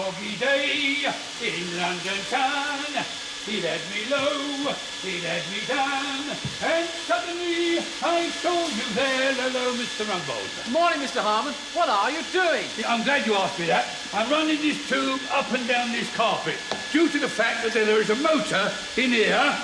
foggy day in London town. He led me low, he led me down, and suddenly I saw you there. Hello, Mr. Rumbold. Morning, Mr. Harmon. What are you doing? Yeah, I'm glad you asked me that. I'm running this tube up and down this carpet due to the fact that there is a motor in here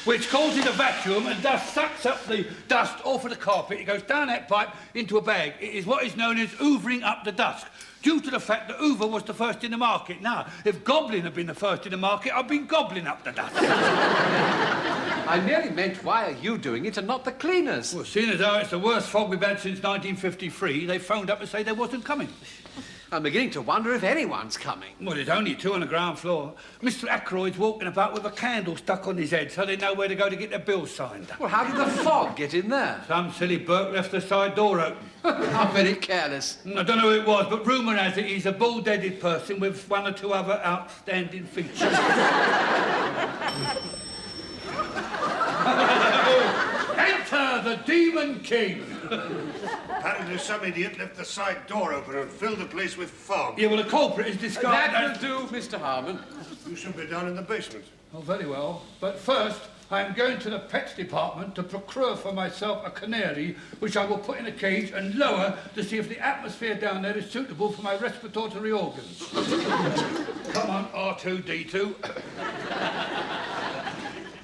which causes a vacuum and thus sucks up the dust off of the carpet. It goes down that pipe into a bag. It is what is known as hoovering up the dust, due to the fact that Hoover was the first in the market. Now, if Goblin had been the first in the market, I'd been gobbling up the dust. I merely meant, why are you doing it and not the cleaners? Well, seeing as how it's the worst fog we've had since 1953, they phoned up to say they wasn't coming. I'm beginning to wonder if anyone's coming. Well, there's only two on the ground floor. Mr. Ackroyd's walking about with a candle stuck on his head so they know where to go to get their bills signed. Well, how did the fog get in there? Some silly Burke left the side door open. How very careless. I don't know who it was, but rumour has it he's a bald-headed person with one or two other outstanding features. Enter the Demon King. Apparently some idiot left the side door open and filled the place with fog. Yeah, well, the culprit is disguised. That will do, Mr. Harmon. You should be down in the basement. Oh, very well. But first, I am going to the pets department to procure for myself a canary, which I will put in a cage and lower to see if the atmosphere down there is suitable for my respiratory organs. Come on, R2-D2.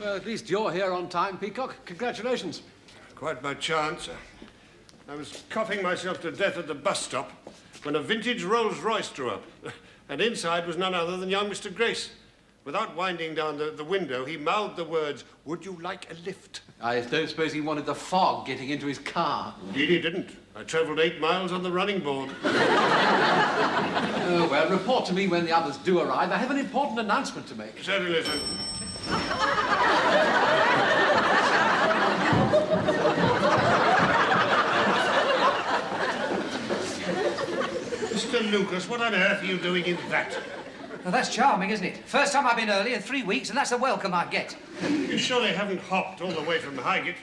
Well, at least you're here on time, Peacock. Congratulations. Quite by chance. I was coughing myself to death at the bus stop when a vintage Rolls-Royce drew up. And inside was none other than young Mr. Grace. Without winding down the window, he mouthed the words, "Would you like a lift?" I don't suppose he wanted the fog getting into his car. Indeed he didn't. I travelled 8 miles on the running board. Oh, well, report to me when the others do arrive. I have an important announcement to make. Certainly, sir. Mr. Lucas, what on earth are you doing in that? Well, that's charming, isn't it? First time I've been early in 3 weeks, and that's the welcome I get. You surely haven't hopped all the way from Highgate?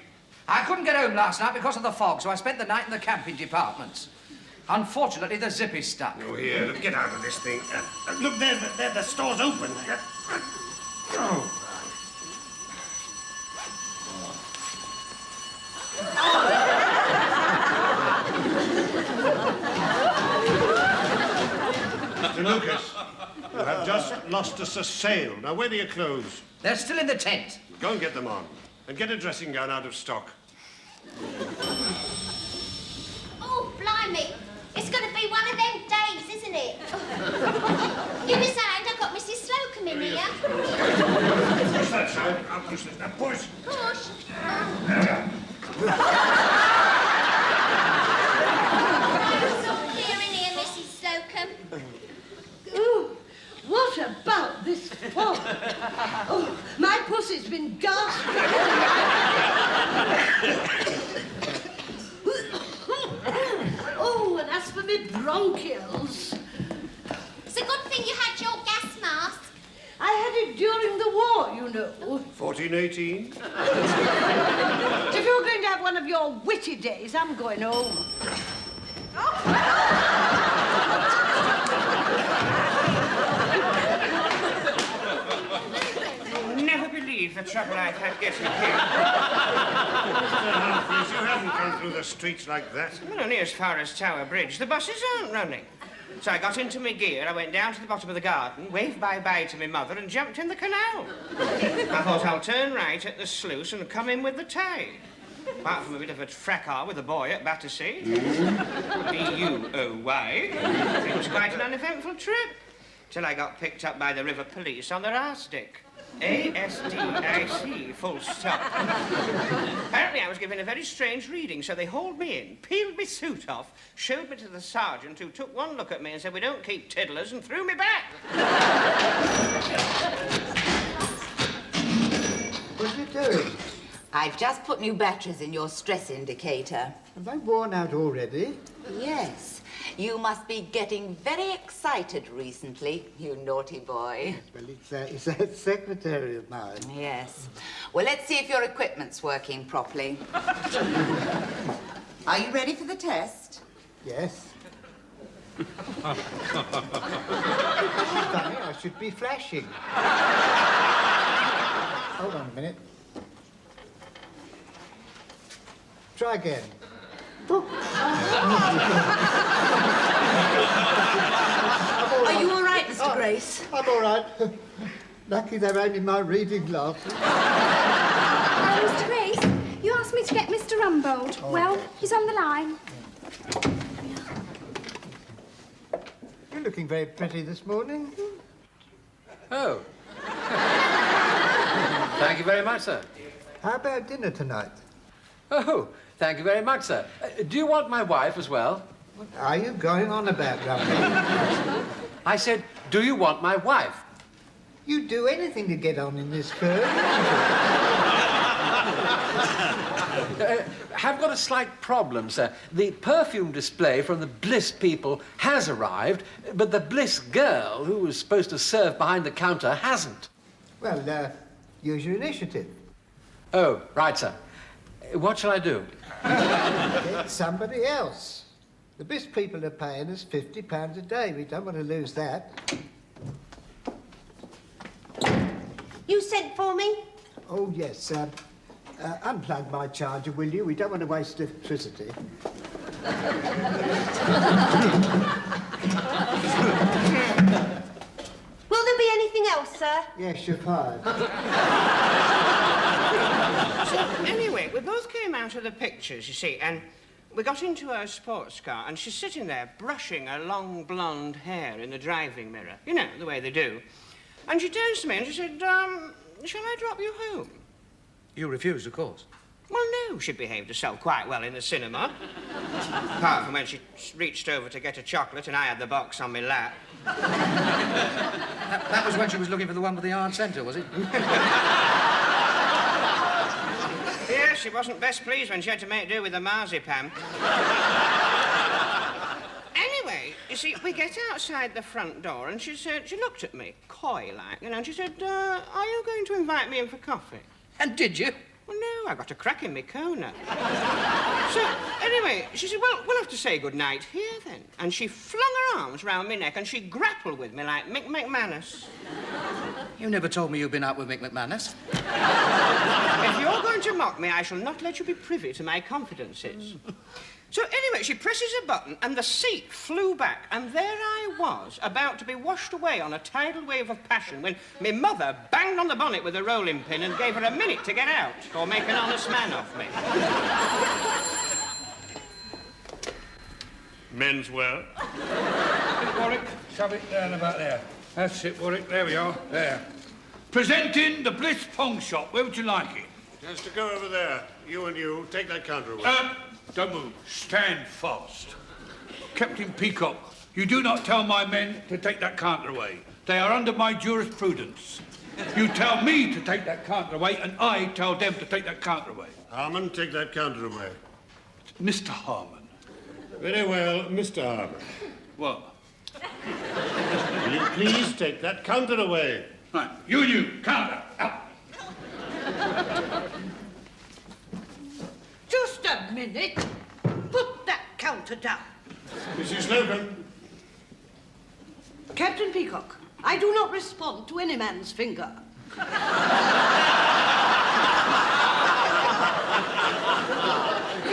I couldn't get home last night because of the fog, so I spent the night in the camping departments. Unfortunately, the zip is stuck. Oh, here, look, get out of this thing. Look, there, the store's open. Oh. Mr. Lucas, you have just lost us a sale. Now, where are your clothes? They're still in the tent. Go and get them on. And get a dressing gown out of stock. Oh, blimey. It's going to be one of them days, isn't it? You resigned, I've got Mrs. Slocum in here. Push that side. I'll push this. Now, push. Push. It's all clear in here, Mrs. Slocum. Ooh, what about this fog? Oh, my pussy's been gasping. Oh, and as for me bronchials... It's a good thing you had your gas mask. I had it during the war, you know. 1418. If you're going to have one of your witty days, I'm going home. Never believe the trouble I've had getting here. Mr. Humphries, you haven't come through the streets like that. Well, only as far as Tower Bridge. The buses aren't running. So I got into my gear, I went down to the bottom of the garden, waved bye-bye to my mother and jumped in the canal. I thought I'll turn right at the sluice and come in with the tide. Apart from a bit of a fracas with a boy at Battersea. B-U-O-Y. It was quite an uneventful trip. Till I got picked up by the river police on their arse dick. A-S-D-I-C, full stop. Apparently I was given a very strange reading, so they hauled me in, peeled my suit off, showed me to the sergeant, who took one look at me and said, "We don't keep tiddlers," and threw me back. What are you doing? I've just put new batteries in your stress indicator. Have they worn out already? Yes. You must be getting very excited recently, you naughty boy. Well, it's that secretary of mine. Yes. Well, let's see if your equipment's working properly. Are you ready for the test? Yes. Funny, I should be flashing. Hold on a minute. Try again. Are you all right, Mr. Grace? I'm all right. Lucky they're only my reading glasses. Mr. Reese, you asked me to get Mr. Rumbold. Well, he's on the line. You're looking very pretty this morning. Oh. Thank you very much, sir. How about dinner tonight? Oh, thank you very much, sir. Do you want my wife as well? What are you going on about, Rumbold? I said, do you want my wife? You'd do anything to get on in this firm. Have got a slight problem, sir. The perfume display from the Bliss people has arrived, but the Bliss girl, who was supposed to serve behind the counter, hasn't. Well, use your initiative. Oh, right, sir. What shall I do? Get somebody else. The Bliss people are paying us £50 a day. We don't want to lose that. You sent for me? Oh, yes. Unplug my charger, will you? We don't want to waste electricity. Will there be anything else, sir? Yes, you're fired. So, anyway, we both came out of the pictures, you see, and we got into her sports car, and she's sitting there brushing her long blonde hair in the driving mirror. You know, the way they do. And she turns to me and she said, shall I drop you home? You refused, of course. Well, no, she behaved herself quite well in the cinema. Apart from when she reached over to get a chocolate and I had the box on my lap. That was when she was looking for the one with the art centre, was it? Yes, she wasn't best pleased when she had to make do with the marzipan. Anyway, you see, we get outside the front door and she said, she looked at me, coy-like, you know, and she said, are you going to invite me in for coffee? And did you? Well, no, I got a crack in my corner. So, anyway, she said, well, we'll have to say good night here, then. And she flung her arms round my neck and she grappled with me like Mick McManus. You never told me you'd been out with Mick McManus. If you're going to mock me, I shall not let you be privy to my confidences. So, anyway, she presses a button and the seat flew back, and there I was, about to be washed away on a tidal wave of passion when my mother banged on the bonnet with a rolling pin and gave her a minute to get out or make an honest man of me. Men's wear. Warwick, shove it down about there. That's it, Warwick. There we are. There. Presenting the Bliss Pong Shop. Where would you like it? It has to go over there. You and you, take that counter away. Don't move. Stand fast. Captain Peacock, you do not tell my men to take that counter away. They are under my jurisprudence. You tell me to take that counter away, and I tell them to take that counter away. Harmon, take that counter away. Mr. Harmon. Very well, Mr. Harmon. What? Will you please take that counter away? Right. You, counter, out. Just a minute. Put that counter down. Mrs. Slocum. Captain Peacock, I do not respond to any man's finger. You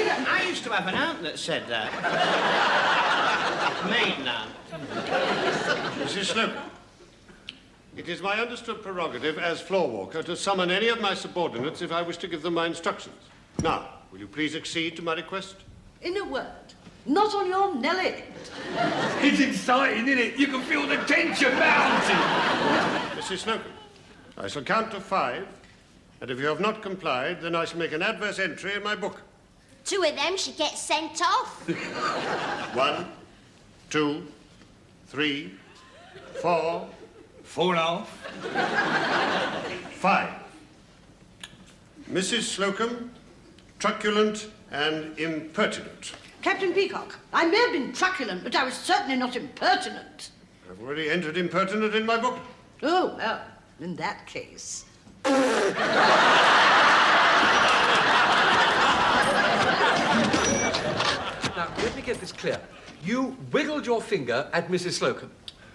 know, I used to have an aunt that said that. Maiden aunt. Mrs. Slocum. It is my understood prerogative as floor walker to summon any of my subordinates if I wish to give them my instructions. Now, will you please accede to my request? In a word, not on your Nelly. It's exciting, isn't it? You can feel the tension mounting. Mrs. Slocum, I shall count to 5, and if you have not complied, then I shall make an adverse entry in my book. 2 of them should get sent off. 1, 2, 3, 4, 4.5. 5. Mrs. Slocum, truculent and impertinent. Captain Peacock, I may have been truculent, but I was certainly not impertinent. I've already entered impertinent in my book. Oh, well, in that case. Now, let me get this clear. You wiggled your finger at Mrs. Slocum.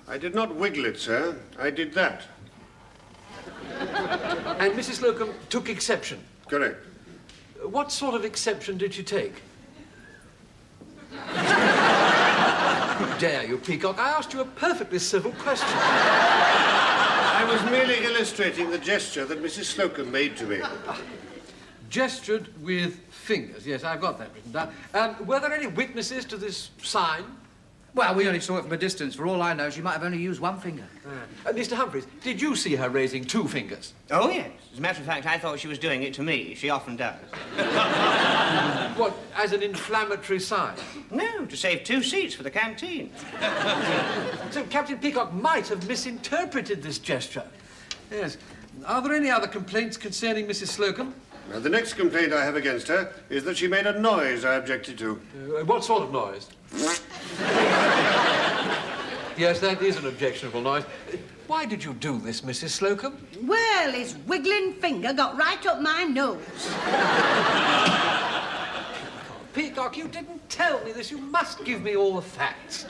I did not wiggle it, sir. I did that. And Mrs. Slocum took exception. Correct. What sort of exception did she take? Dare you, Peacock? I asked you a perfectly civil question. I was merely illustrating the gesture that Mrs. Slocum made to me. Gestured with fingers. Yes, I've got that written down. Were there any witnesses to this sign? Well, we only saw it from a distance. For all I know, she might have only used one finger. Mr. Humphries, did you see her raising 2 fingers? Oh, yes. As a matter of fact, I thought she was doing it to me. She often does. What, as an inflammatory sign? No, to save 2 seats for the canteen. So Captain Peacock might have misinterpreted this gesture. Yes. Are there any other complaints concerning Mrs. Slocum? Now, the next complaint I have against her is that she made a noise I objected to. What sort of noise? Yes, that is an objectionable noise. Why did you do this, Mrs. Slocum? Well, his wiggling finger got right up my nose. Peacock, you didn't tell me this. You must give me all the facts.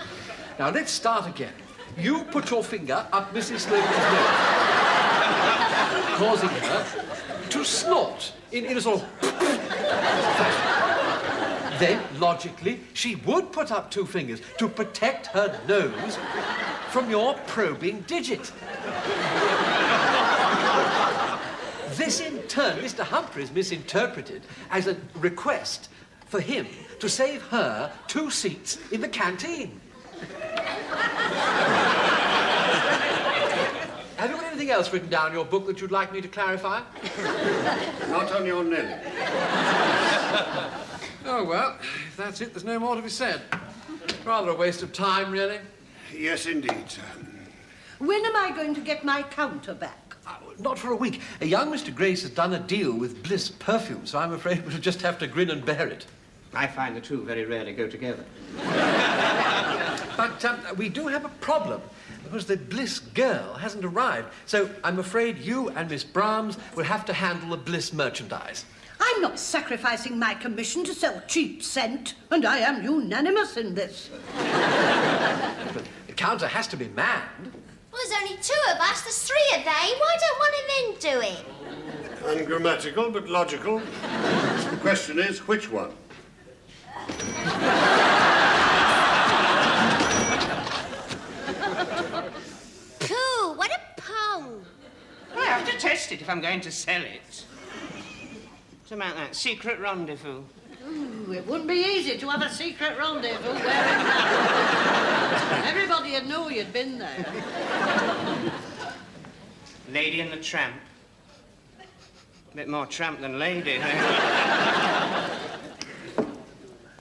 Now, let's start again. You put your finger up Mrs. Slocum's nose, causing her to snort in a sort of fashion. Then, logically, she would put up 2 fingers to protect her nose from your probing digit. This, in turn, Mr. Humphries misinterpreted as a request for him to save her 2 seats in the canteen. Have you got anything else written down in your book that you'd like me to clarify? Not on your Nelly. Oh, well, if that's it, there's no more to be said. Rather a waste of time, really. Yes, indeed, sir. When am I going to get my counter back? Not for a week. A young Mr. Grace has done a deal with Bliss perfume, so I'm afraid we'll just have to grin and bear it. I find the two very rarely go together. But we do have a problem, because the Bliss girl hasn't arrived. So I'm afraid you and Miss Brahms will have to handle the Bliss merchandise. I'm not sacrificing my commission to sell cheap scent, and I am unanimous in this. But the counter has to be manned. Well, there's only 2 of us, there's 3 of they. Why don't one of them do it? Ungrammatical, but logical. The question is, which one? Cool, what a pong. I have to test it if I'm going to sell it. What about that secret rendezvous? Ooh, it wouldn't be easy to have a secret rendezvous wearing that. Everybody would know you'd been there. Lady and the Tramp. A bit more tramp than lady.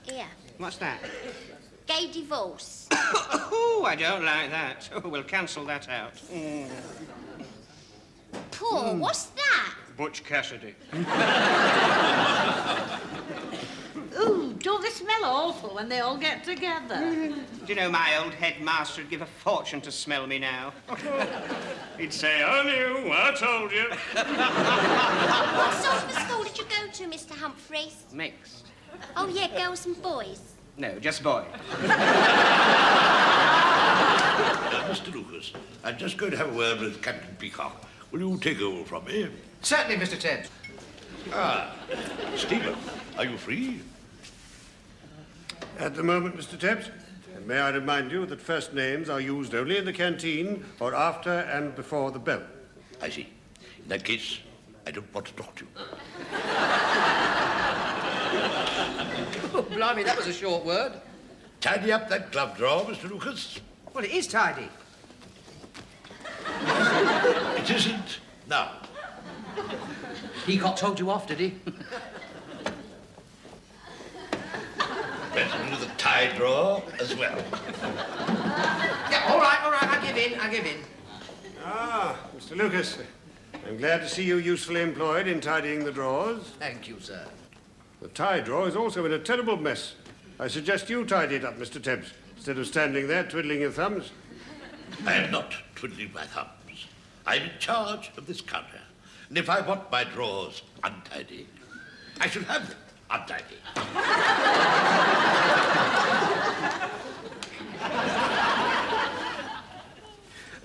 Here, What's that? gay divorce. Oh, I don't like that. Oh, we'll cancel that out. Paul, what's that? Butch Cassidy. Ooh, don't they smell awful when they all get together? Do you know, my old headmaster would give a fortune to smell me now. He'd say, I knew, I told you. What sort of a school did you go to, Mr. Humphries? Mixed. Oh, yeah, girls and boys. No, just boy. Mr. Lucas, I'm just going to have a word with Captain Peacock. Will you take over from me? Certainly, Mr. Tibbs. Stephen, are you free? At the moment, Mr. Tebbs. And may I remind you that first names are used only in the canteen or after and before the bell. I see. In that case, I don't want to talk to you. Oh, blimey, that was a short word. Tidy up that glove drawer, Mr. Lucas. Well, it is tidy. It isn't now. Peacock told you off, did he? Better do the tie drawer as well. Yeah, all right, I give in. Ah, Mr. Lucas. I'm glad to see you usefully employed in tidying the drawers. Thank you, sir. The tie drawer is also in a terrible mess. I suggest you tidy it up, Mr. Tebbs, instead of standing there twiddling your thumbs. I am not twiddling my thumbs. I'm in charge of this counter. And if I want my drawers untidy, I shall have them untidy.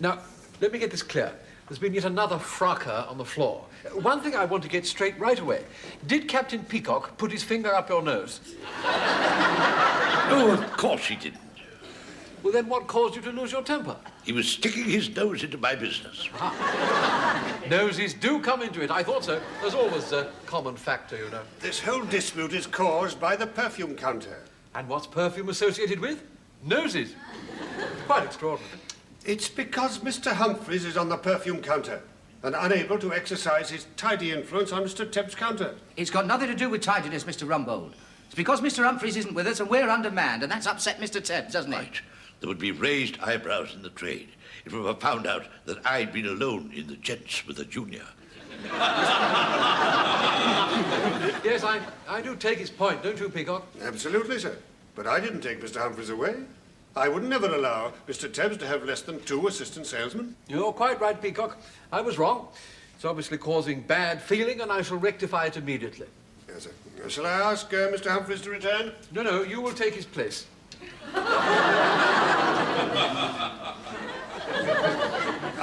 Now, let me get this clear. There's been yet another fracas on the floor. One thing I want to get straight right away. Did Captain Peacock put his finger up your nose? No, of course he didn't. Well, then what caused you to lose your temper? He was sticking his nose into my business. Noses do come into it. I thought so. There's always a common factor, you know. This whole dispute is caused by the perfume counter. And what's perfume associated with? Noses. Quite extraordinary. It's because Mr. Humphries is on the perfume counter and unable to exercise his tidy influence on Mr. Tebb's counter. It's got nothing to do with tidiness, Mr. Rumbold. It's because Mr. Humphries isn't with us and we're undermanned, and that's upset Mr. Tebbs, doesn't it? Right. There would be raised eyebrows in the trade if it were found out that I'd been alone in the gents with a junior. Yes, I do take his point, don't you, Peacock? Absolutely, sir. But I didn't take Mr. Humphries away. I would never allow Mr. Tebbs to have less than 2 assistant salesmen. You're quite right, Peacock. I was wrong. It's obviously causing bad feeling, and I shall rectify it immediately. Yes, sir. Shall I ask Mr. Humphries to return? No, you will take his place.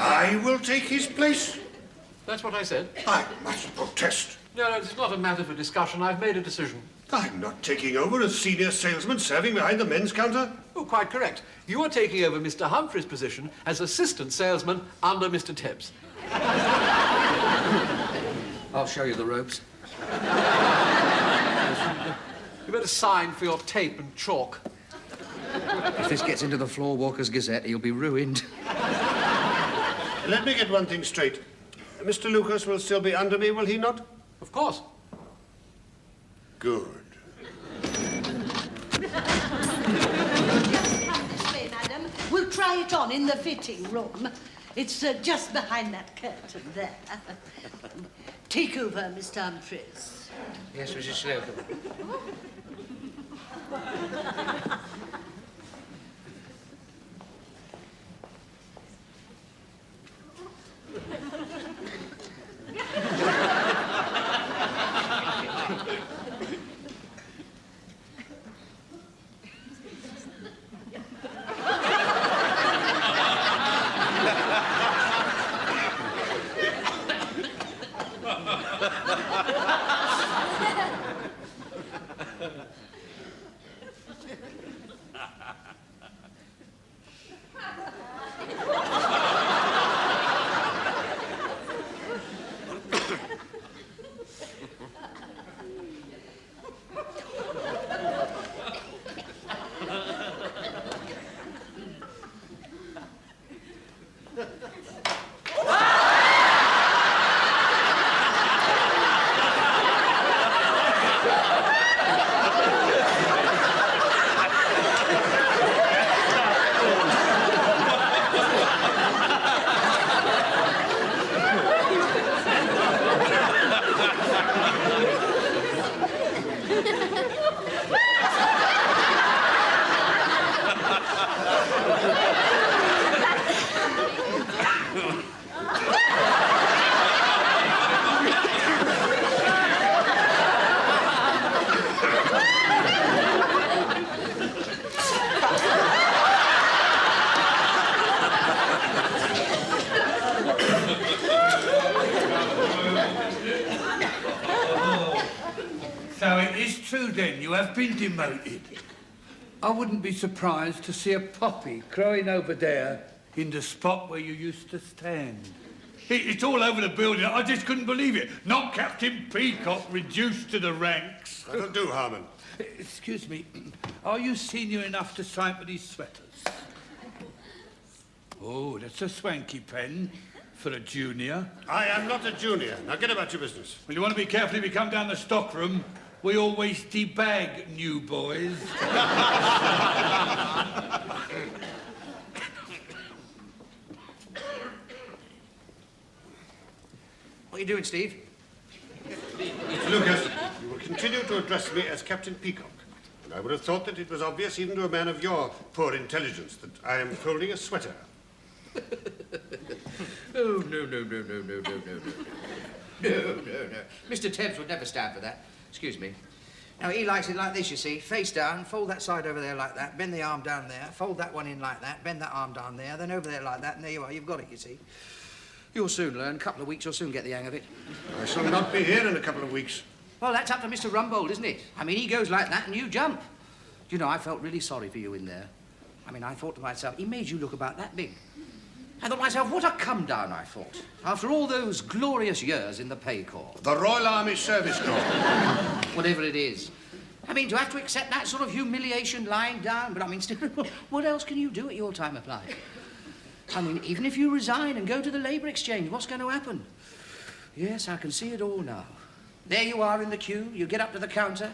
I will take his place. That's what I said. I must protest. No, it's not a matter for discussion. I've made a decision. I'm not taking over as senior salesman serving behind the men's counter. Oh, quite correct. You are taking over Mr. Humphries' position as assistant salesman under Mr. Tebbs. I'll show you the ropes. You better sign for your tape and chalk. If this gets into the Floorwalkers Gazette, he'll be ruined. Let me get one thing straight. Mr. Lucas will still be under me, will he not? Of course. Good. This way, madam. We'll try it on in the fitting room. It's just behind that curtain there. Take over, Mr. Humphries. Yes, Mrs. Slocum. So it is true then, you have been demoted. I wouldn't be surprised to see a poppy growing over there in the spot where you used to stand. It's all over the building. I just couldn't believe it. Not Captain Peacock reduced to the ranks. That'll do, Harmon. Excuse me. Are you senior enough to sign for these sweaters? Oh, that's a swanky pen for a junior. I am not a junior. Now get about your business. Well, you want to be careful if you come down the stockroom. We always debag new boys. What are you doing, Steve? Mr. Lucas, you will continue to address me as Captain Peacock. And I would have thought that it was obvious even to a man of your poor intelligence that I am folding a sweater. Oh, no. No. Mr. Tebbs would never stand for that. Excuse me. Now, he likes it like this, you see. Face down, fold that side over there like that, bend the arm down there, fold that one in like that, bend that arm down there, then over there like that, and there you are. You've got it, you see. You'll soon learn. A couple of weeks, you'll soon get the hang of it. I shall not be here in a couple of weeks. Well, that's up to Mr. Rumbold, isn't it? I mean, he goes like that and you jump. You know, I felt really sorry for you in there. I mean, I thought to myself, he made you look about that big. I thought to myself, what a come-down, I thought. After all those glorious years in the pay corps. The Royal Army Service Corps. Whatever it is. I mean, to have to accept that sort of humiliation lying down, but I mean, still, what else can you do at your time of life? I mean, even if you resign and go to the Labour Exchange, what's going to happen? Yes, I can see it all now. There you are in the queue, you get up to the counter,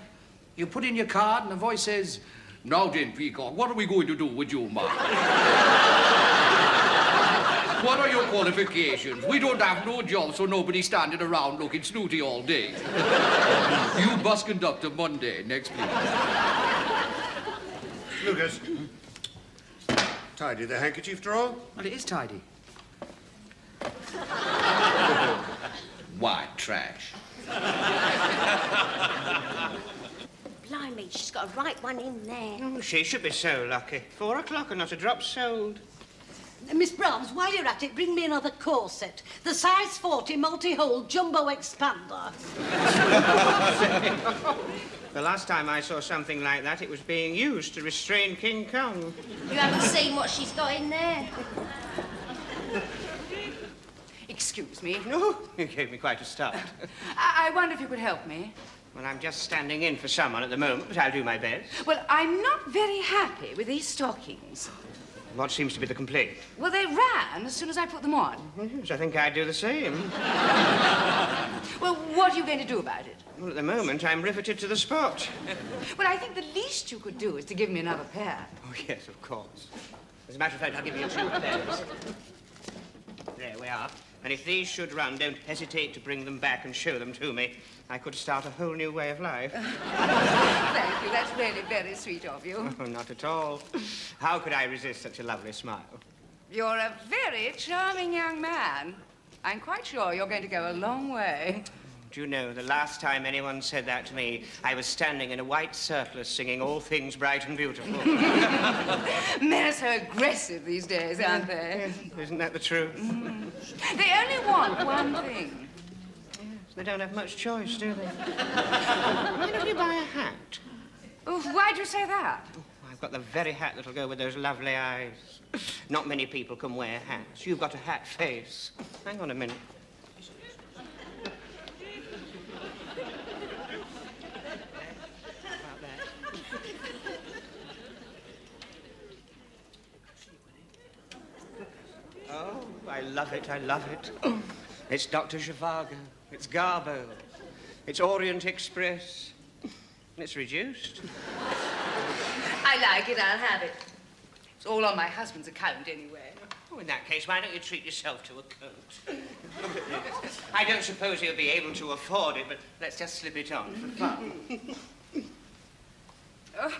you put in your card, and the voice says, "Now then, Peacock, what are we going to do with you, ma?" What are your qualifications? We don't have no job, so nobody's standing around looking snooty all day. You bus conductor Monday, next week. Lucas. Tidy the handkerchief drawer? Well, it is tidy. White trash. Blimey, she's got a right one in there. Oh, she should be so lucky. 4 o'clock and not a drop sold. Miss Brahms, while you're at it, bring me another corset. The size 40 multi-hole jumbo expander. The last time I saw something like that, it was being used to restrain King Kong. You haven't seen what she's got in there. Excuse me. No, you gave me quite a start. I wonder if you could help me. Well, I'm just standing in for someone at the moment, but I'll do my best. Well, I'm not very happy with these stockings. What seems to be the complaint? Well, they ran as soon as I put them on. Yes, I think I'd do the same. Well, what are you going to do about it? Well, at the moment, I'm riveted to the spot. Well, I think the least you could do is to give me another pair. Oh, yes, of course. As a matter of fact, I'll give you 2 pairs. There we are. And if these should run, don't hesitate to bring them back and show them to me. I could start a whole new way of life. Thank you. That's really very sweet of you. Oh, not at all. How could I resist such a lovely smile? You're a very charming young man. I'm quite sure you're going to go a long way. Do you know, the last time anyone said that to me, I was standing in a white surplice singing All Things Bright and Beautiful. Men are so aggressive these days, aren't they? Isn't that the truth? They only want one thing. They don't have much choice, do they? Why don't you buy a hat? Oh, why'd you say that? I've got the very hat that'll go with those lovely eyes. Not many people can wear hats. You've got a hat face. Hang on a minute. About that. Oh, I love it, I love it. It's Dr. Zhivago. It's Garbo. It's Orient Express. It's reduced. I like it, I'll have it. It's all on my husband's account anyway. Oh, in that case, why don't you treat yourself to a coat? Look at this. I don't suppose he'll be able to afford it, but let's just slip it on for fun. Oh,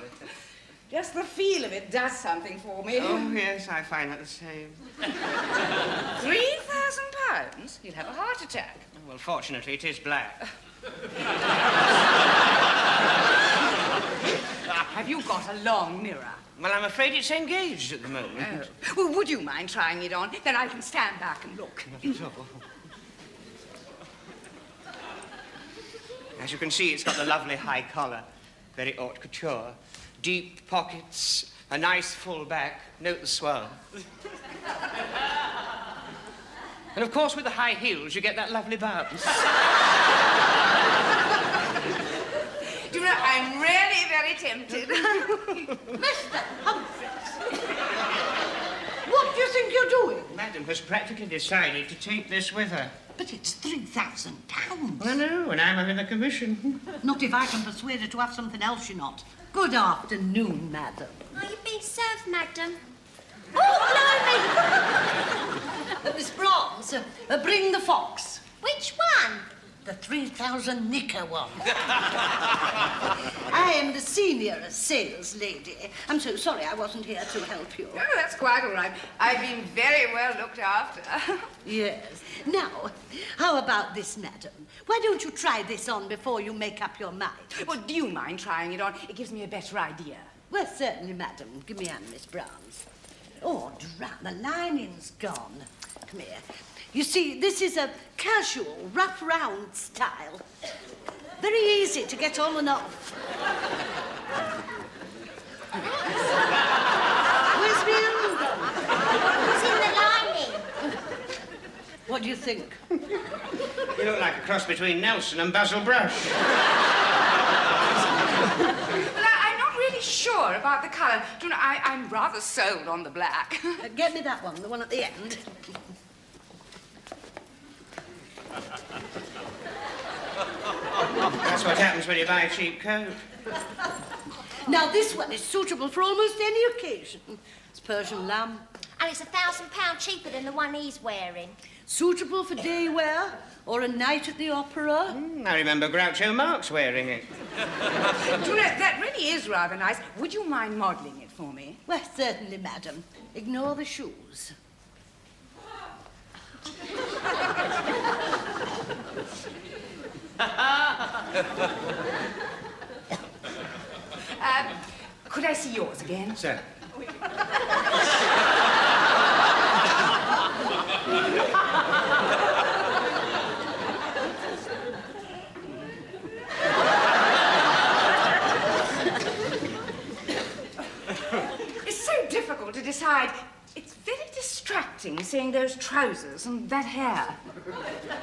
just the feel of it does something for me. Oh, yes, I find that the same. £3,000? You'll have a heart attack. Well, fortunately, it is black. Have you got a long mirror? Well, I'm afraid it's engaged at the moment. Oh. Well, would you mind trying it on? Then I can stand back and look. Not at all. As you can see, it's got the lovely high collar, very haute couture, deep pockets, a nice full back, note the swell. And of course, with the high heels, you get that lovely bounce. Do you know, I'm really very tempted. Mr. Humphries, what do you think you're doing? Madam has practically decided to take this with her. But it's £3,000. I know, and I'm having a commission. Not if I can persuade her to have something else, you're not. Good afternoon, madam. Are you being served, madam? Oh, blimey! Miss Brahms, bring the fox. Which one? The 3,000 knicker one. I am the senior sales lady. I'm so sorry I wasn't here to help you. Oh, that's quite all right. I've been very well looked after. Yes. Now, how about this, madam? Why don't you try this on before you make up your mind? Well, do you mind trying it on? It gives me a better idea. Well, certainly, madam. Give me a hand, Miss Browns. Oh, drat, the lining's gone. Come here. You see, this is a casual, wrap-round style. Very easy to get on and off. Where's my hand gone? It's in the lining. What do you think? You look like a cross between Nelson and Basil Brush. Well, I'm not really sure about the colour. Do you know, I'm rather sold on the black. Get me that one, the one at the end. That's what happens when you buy a cheap coat. Now, this one is suitable for almost any occasion. It's Persian lamb. And it's £1,000 cheaper than the one he's wearing. Suitable for day wear or a night at the opera. I remember Groucho Marx wearing it. Do you know, that really is rather nice. Would you mind modelling it for me? Well, certainly, madam. Ignore the shoes. Could I see yours again? Sir. It's so difficult to decide. It's very distracting seeing those trousers and that hair.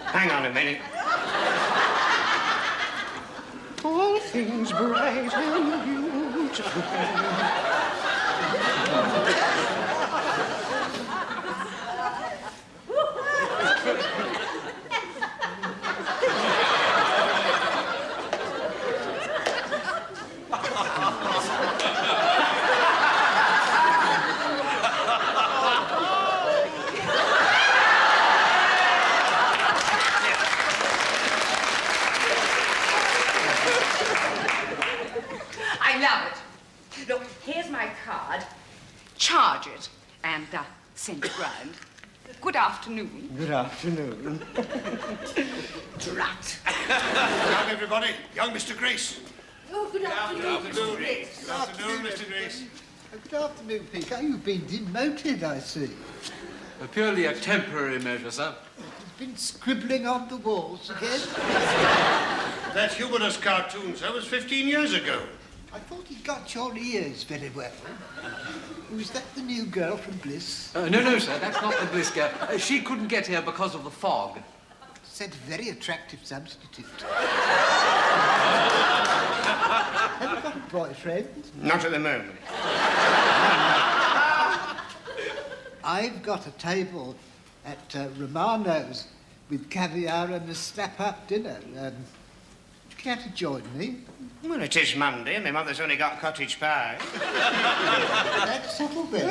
Hang on a minute. All things bright and beautiful. I love it. Look, here's my card. Charge it and send it round. Good afternoon. Good afternoon. Drat. Hello, everybody. Young Mr. Grace. Oh, good afternoon, Mr. Good afternoon, Mr. Grace. Good afternoon, Peter. You've been demoted, I see. Purely a temporary measure, sir. You've been scribbling on the walls again. That humorous cartoon, sir, was 15 years ago. I thought he got your ears very well. Was that the new girl from Bliss? No, sir, that's not the Bliss girl. She couldn't get here because of the fog. Said very attractive substitute. Have you got a boyfriend? Not at the moment. I've got a table at Romano's with caviar and a snap-up dinner. Would you care to join me? Well, it is Monday and my mother's only got cottage pie. That's settled then.